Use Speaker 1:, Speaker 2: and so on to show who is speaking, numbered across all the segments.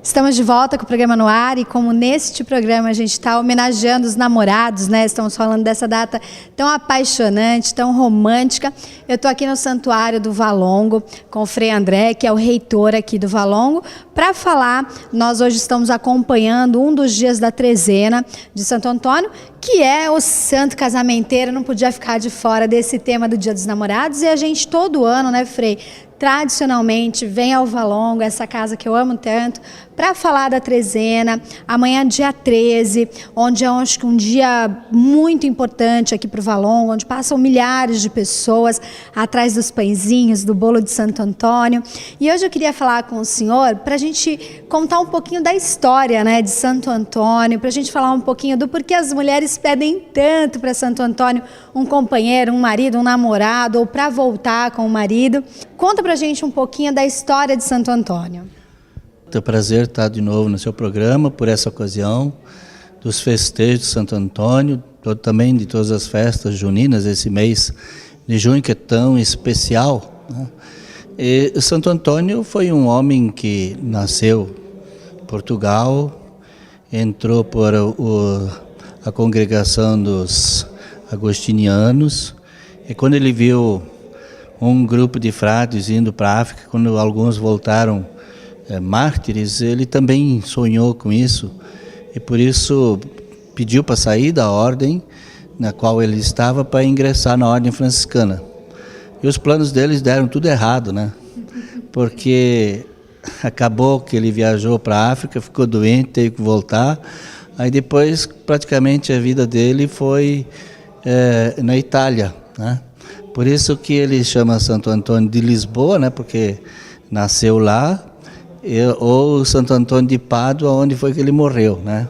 Speaker 1: Estamos de volta com o programa no ar e como neste programa a gente está homenageando os namorados, né? Estamos falando dessa data tão apaixonante, tão romântica. Eu estou aqui no Santuário do Valongo com o Frei André, que é o reitor aqui do Valongo, para falar. Nós hoje estamos acompanhando um dos dias da trezena de Santo Antônio, que é o santo casamenteiro, não podia ficar de fora desse tema do Dia dos Namorados. E a gente todo ano, né, Frei, tradicionalmente vem ao Valongo, essa casa que eu amo tanto, para falar da trezena. Amanhã, dia 13, onde é acho que um dia muito importante aqui para o Valongo, onde passam milhares de pessoas atrás dos pãezinhos, do bolo de Santo Antônio. E hoje eu queria falar com o senhor para a gente contar um pouquinho da história, né, de Santo Antônio, para a gente falar um pouquinho do porquê as mulheres pedem tanto para Santo Antônio um companheiro, um marido, um namorado, ou para voltar com o marido. Conta pra gente um pouquinho da história de Santo Antônio.
Speaker 2: É um prazer estar de novo no seu programa, por essa ocasião, dos festejos de Santo Antônio, também de todas as festas juninas, esse mês de junho que é tão especial, né? E Santo Antônio foi um homem que nasceu em Portugal, entrou por a congregação dos agostinianos, e quando ele viu um grupo de frades indo para a África, quando alguns voltaram mártires, ele também sonhou com isso e por isso pediu para sair da ordem na qual ele estava para ingressar na ordem franciscana. E os planos deles deram tudo errado, né? Porque acabou que ele viajou para a África, ficou doente, teve que voltar, aí depois praticamente a vida dele foi na Itália, né? Por isso que ele chama Santo Antônio de Lisboa, né? Porque nasceu lá, ou Santo Antônio de Pádua, onde foi que ele morreu, né?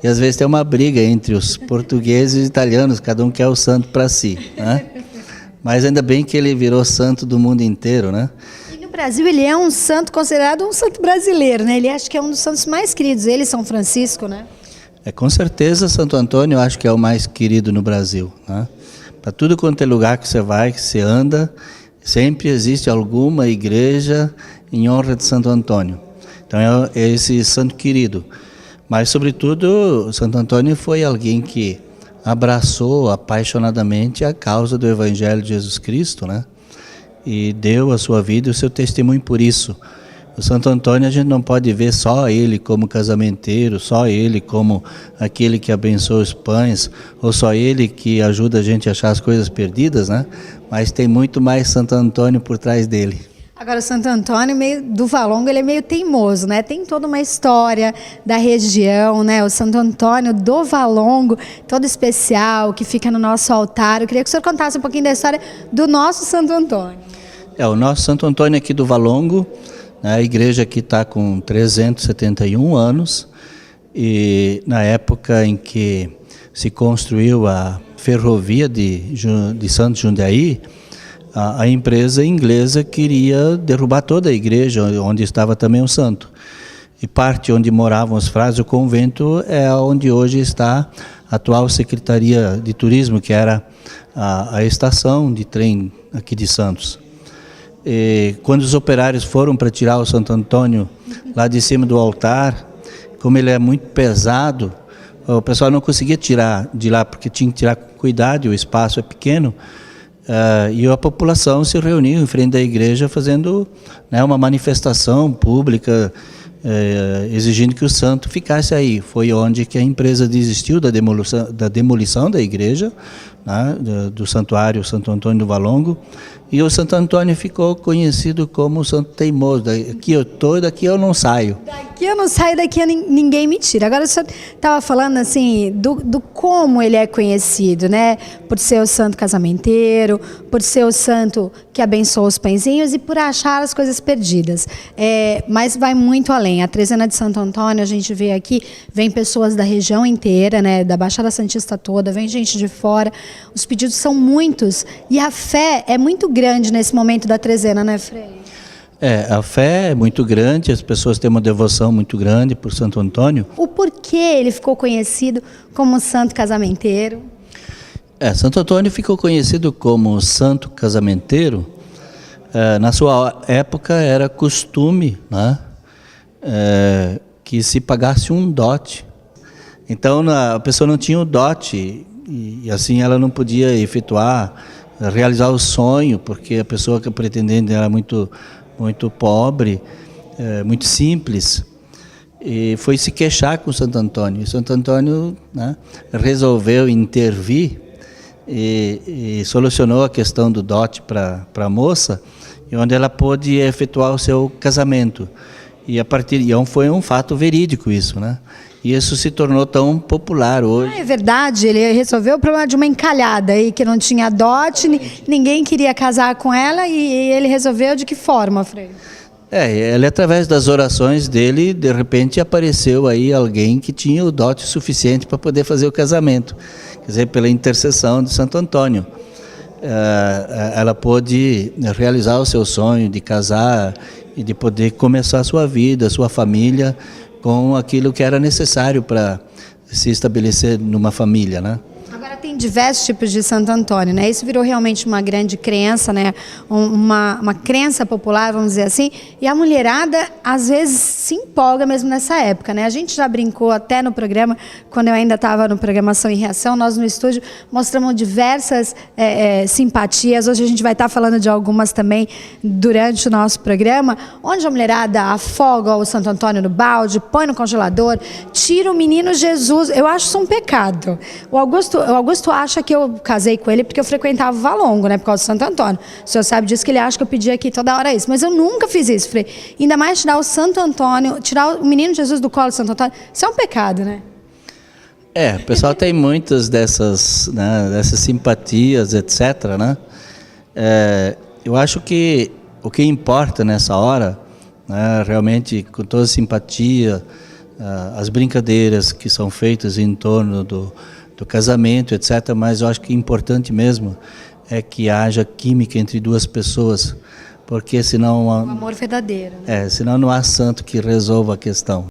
Speaker 2: E às vezes tem uma briga entre os portugueses e os italianos, cada um quer o santo para si, né? Mas ainda bem que ele virou santo do mundo inteiro, né?
Speaker 1: E no Brasil ele é um santo considerado um santo brasileiro, né? Ele acho que é um dos santos mais queridos, ele, São Francisco, né?
Speaker 2: Com certeza Santo Antônio eu acho que é o mais querido no Brasil, né? Para tudo quanto é lugar que você vai, que você anda, sempre existe alguma igreja em honra de Santo Antônio. Então é esse santo querido. Mas, sobretudo, Santo Antônio foi alguém que abraçou apaixonadamente a causa do Evangelho de Jesus Cristo, né? E deu a sua vida e o seu testemunho por isso. O Santo Antônio a gente não pode ver só ele como casamenteiro, só ele como aquele que abençoa os pães, ou só ele que ajuda a gente a achar as coisas perdidas, né? Mas tem muito mais Santo Antônio por trás dele.
Speaker 1: Agora, o Santo Antônio do Valongo, ele é meio teimoso, né? Tem toda uma história da região, né? O Santo Antônio do Valongo, todo especial, que fica no nosso altar. Eu queria que o senhor contasse um pouquinho da história do nosso Santo Antônio.
Speaker 2: O nosso Santo Antônio aqui do Valongo, a igreja aqui está com 371 anos e na época em que se construiu a ferrovia de Santo Jundiaí, a empresa inglesa queria derrubar toda a igreja onde estava também o santo. E parte onde moravam os frades, o convento, é onde hoje está a atual Secretaria de Turismo, que era a estação de trem aqui de Santos. E quando os operários foram para tirar o Santo Antônio lá de cima do altar, como ele é muito pesado, o pessoal não conseguia tirar de lá, porque tinha que tirar com cuidado, o espaço é pequeno, e a população se reuniu em frente da igreja fazendo, né, uma manifestação pública, exigindo que o santo ficasse aí. Foi onde que a empresa desistiu da demolição da igreja, né, do santuário Santo Antônio do Valongo, e o Santo Antônio ficou conhecido como o santo teimoso. Daqui eu estou, daqui eu não saio.
Speaker 1: Daqui eu não saio, daqui ninguém me tira. Agora o senhor estava falando assim do como ele é conhecido, né? Por ser o santo casamenteiro, por ser o santo que abençoa os pãezinhos e por achar as coisas perdidas. Mas vai muito além. A trezena de Santo Antônio, a gente vê aqui, vem pessoas da região inteira, né? Da Baixada Santista toda, vem gente de fora. Os pedidos são muitos e a fé é muito grande nesse momento da trezena, né, Frei?
Speaker 2: A fé é muito grande, as pessoas têm uma devoção muito grande por Santo Antônio.
Speaker 1: O porquê ele ficou conhecido como santo casamenteiro?
Speaker 2: Santo Antônio ficou conhecido como santo casamenteiro. Na sua época era costume, né, que se pagasse um dote. Então a pessoa não tinha o dote e assim ela não podia efetuar, realizar o sonho, porque a pessoa que a pretendente era muito pobre, muito simples, e foi se queixar com Santo Antônio. E Santo Antônio, né, resolveu intervir e solucionou a questão do dote para a moça, e onde ela pôde efetuar o seu casamento. E foi um fato verídico isso, né? E isso se tornou tão popular hoje.
Speaker 1: É verdade, ele resolveu o problema de uma encalhada aí, que não tinha dote, ninguém queria casar com ela, e ele resolveu de que forma, Frei?
Speaker 2: Ele, através das orações dele, de repente apareceu aí alguém que tinha o dote suficiente para poder fazer o casamento. Quer dizer, pela intercessão de Santo Antônio. Ela pôde realizar o seu sonho de casar e de poder começar a sua vida, a sua família, com aquilo que era necessário para se estabelecer numa família, né?
Speaker 1: Agora tem diversos tipos de Santo Antônio, né? Isso virou realmente uma grande crença, né? Uma crença popular, vamos dizer assim. E a mulherada, às vezes, se empolga mesmo nessa época, né? A gente já brincou até no programa, quando eu ainda estava no Programação e Reação, nós no estúdio mostramos diversas simpatias. Hoje a gente vai estar falando de algumas também durante o nosso programa, onde a mulherada afoga o Santo Antônio no balde, põe no congelador, tira o menino Jesus. Eu acho isso um pecado. O Augusto acha que eu casei com ele porque eu frequentava o Valongo, né, por causa do Santo Antônio. O senhor sabe disso, que ele acha que eu pedia aqui toda hora isso. Mas eu nunca fiz isso, Frei. Ainda mais tirar o Santo Antônio, tirar o menino Jesus do colo do Santo Antônio, isso é um pecado, né?
Speaker 2: O pessoal tem muitas dessas simpatias, etc., né? Eu acho que o que importa nessa hora, né, realmente, com toda a simpatia, as brincadeiras que são feitas em torno do casamento, etc., mas eu acho que importante mesmo é que haja química entre duas pessoas, porque senão...
Speaker 1: Um amor verdadeiro. Né?
Speaker 2: Senão não há santo que resolva a questão.